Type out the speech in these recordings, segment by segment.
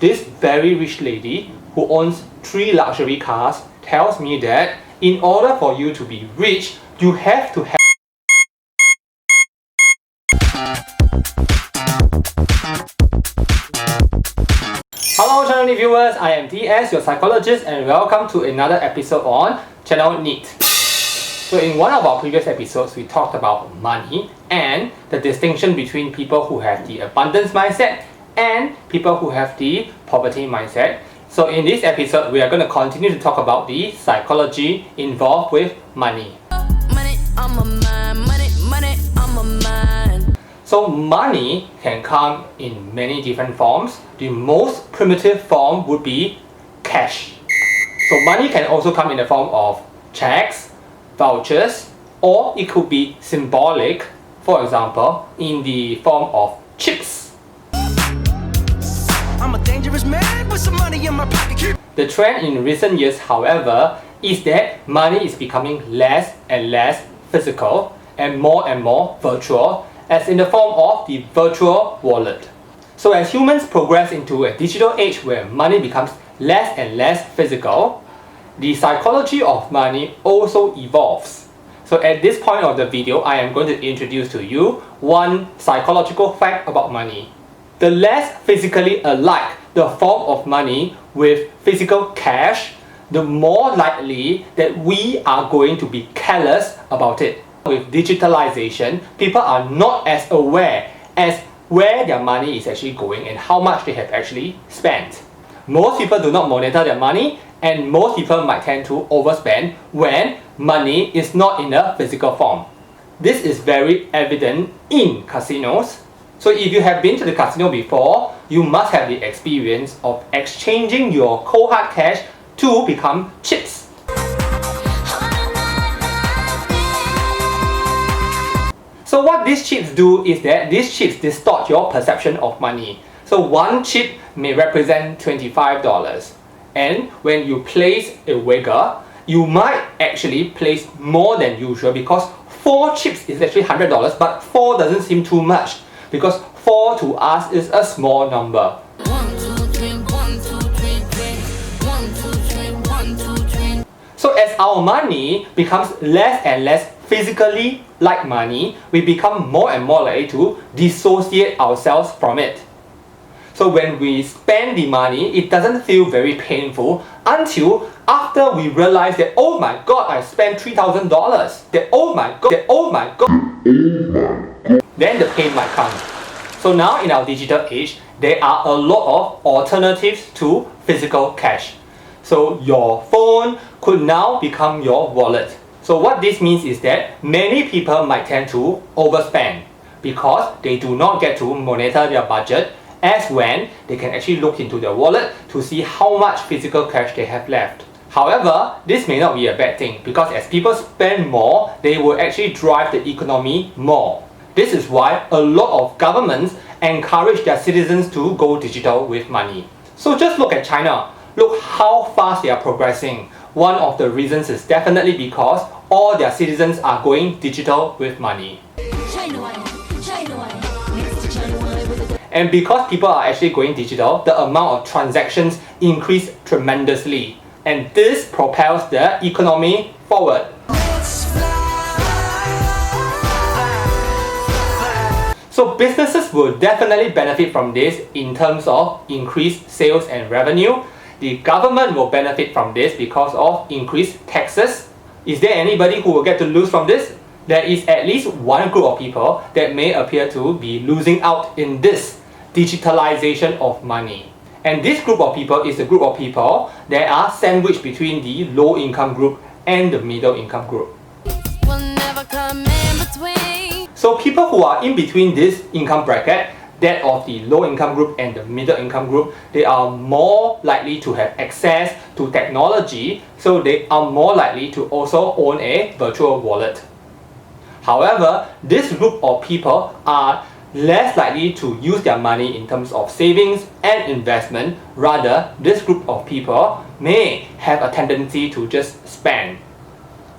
This very rich lady who owns 3 luxury cars tells me that in order for you to be rich, you have to have Hello Chandelier viewers, I am DS, your psychologist, and welcome to another episode on channel NITT. So in one of our previous episodes, we talked about money and the distinction between people who have the abundance mindset and people who have the poverty mindset. So in this episode, we are going to continue to talk about the psychology involved with money. So money can come in many different forms. The most primitive form would be cash. So money can also come in the form of checks, vouchers, or it could be symbolic, for example, in the form of chips. I'm a dangerous man with some money in my pocket. The trend in recent years, however, is that money is becoming less and less physical and more virtual, as in the form of the virtual wallet. So as humans progress into a digital age where money becomes less and less physical, the psychology of money also evolves. So at this point of the video, I am going to introduce to you one psychological fact about money. The less physically alike the form of money with physical cash, the more likely that we are going to be careless about it. With digitalization, people are not as aware as where their money is actually going and how much they have actually spent. Most people do not monitor their money, and most people might tend to overspend when money is not in a physical form. This is very evident in casinos. So if you have been to the casino before, you must have the experience of exchanging your cold hard cash to become chips. So what these chips do is that these chips distort your perception of money. So one chip may represent $25, and when you place a wager, you might actually place more than usual because 4 chips is actually $100, but 4 doesn't seem too much because 4 to us is a small number. So as our money becomes less and less physically like money, we become more and more likely to dissociate ourselves from it. So when we spend the money, it doesn't feel very painful until after we realize that, oh my god, I spent $3,000. That oh my god. Then the pain might come. So now in our digital age, there are a lot of alternatives to physical cash. So your phone could now become your wallet. So what this means is that many people might tend to overspend because they do not get to monitor their budget, as when they can actually look into their wallet to see how much physical cash they have left. However, this may not be a bad thing because as people spend more, they will actually drive the economy more. This is why a lot of governments encourage their citizens to go digital with money. So just look at China. Look how fast they are progressing. One of the reasons is definitely because all their citizens are going digital with money. And because people are actually going digital, the amount of transactions increase tremendously. And this propels the economy forward. So businesses will definitely benefit from this in terms of increased sales and revenue. The government will benefit from this because of increased taxes. Is there anybody who will get to lose from this? There is at least one group of people that may appear to be losing out in this digitalization of money. And this group of people is a group of people that are sandwiched between the low income group and the middle income group. So people who are in between this income bracket, that of the low income group and the middle income group, they are more likely to have access to technology, so they are more likely to also own a virtual wallet. However, this group of people are less likely to use their money in terms of savings and investment. Rather, this group of people may have a tendency to just spend.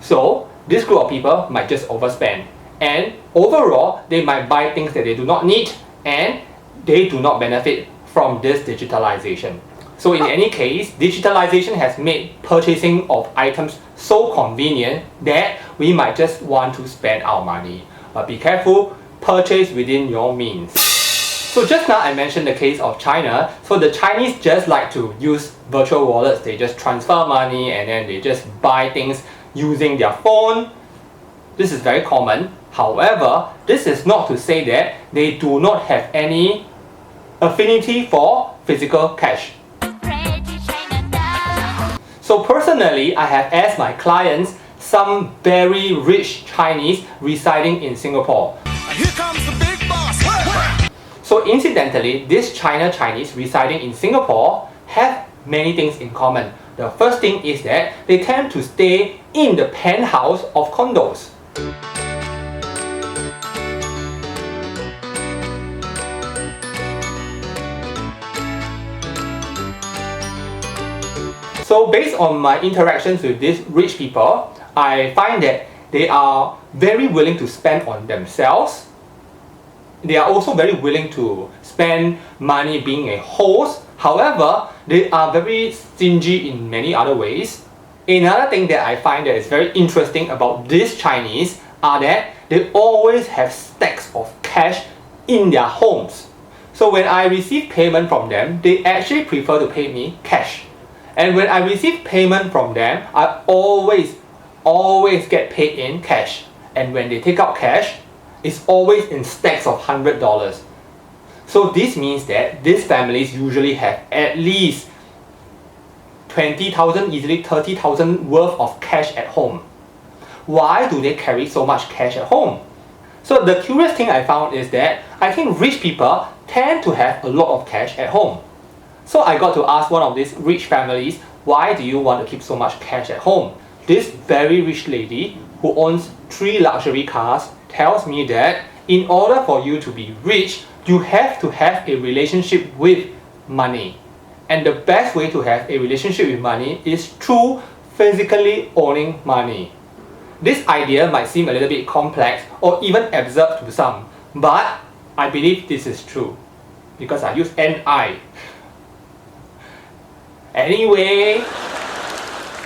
So this group of people might just overspend, and overall they might buy things that they do not need and they do not benefit from this digitalization. So in any case, digitalization has made purchasing of items so convenient that we might just want to spend our money. But be careful, purchase within your means. So just now I mentioned the case of China. So the Chinese just like to use virtual wallets. They just transfer money and then they just buy things using their phone. This is very common. However, this is not to say that they do not have any affinity for physical cash. So personally, I have asked my clients some very rich Chinese residing in Singapore. Here comes the big boss. So incidentally, this Chinese residing in Singapore have many things in common. The first thing is that they tend to stay in the penthouse of condos. So based on my interactions with these rich people, I find that they are very willing to spend on themselves. They are also very willing to spend money being a host. However, they are very stingy in many other ways. Another thing that I find that is very interesting about these Chinese are that they always have stacks of cash in their homes. So when I receive payment from them, they actually prefer to pay me cash. And when I receive payment from them, I always get paid in cash. And when they take out cash, it's always in stacks of $100. So this means that these families usually have at least 20,000, easily 30,000 worth of cash at home. Why do they carry so much cash at home? So the curious thing I found is that I think rich people tend to have a lot of cash at home. So I got to ask one of these rich families, why do you want to keep so much cash at home? This very rich lady who owns 3 luxury cars tells me that in order for you to be rich, you have to have a relationship with money. And the best way to have a relationship with money is through physically owning money. This idea might seem a little bit complex or even absurd to some, but I believe this is true because I use NI. Anyway,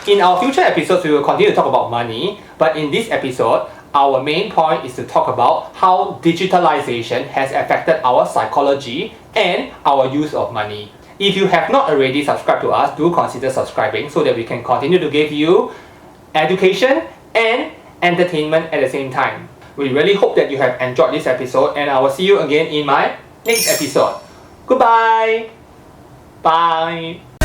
in our future episodes, we will continue to talk about money, but in this episode, our main point is to talk about how digitalization has affected our psychology and our use of money. If you have not already subscribed to us, do consider subscribing so that we can continue to give you education and entertainment at the same time. We really hope that you have enjoyed this episode, and I will see you again in my next episode. Goodbye! Bye!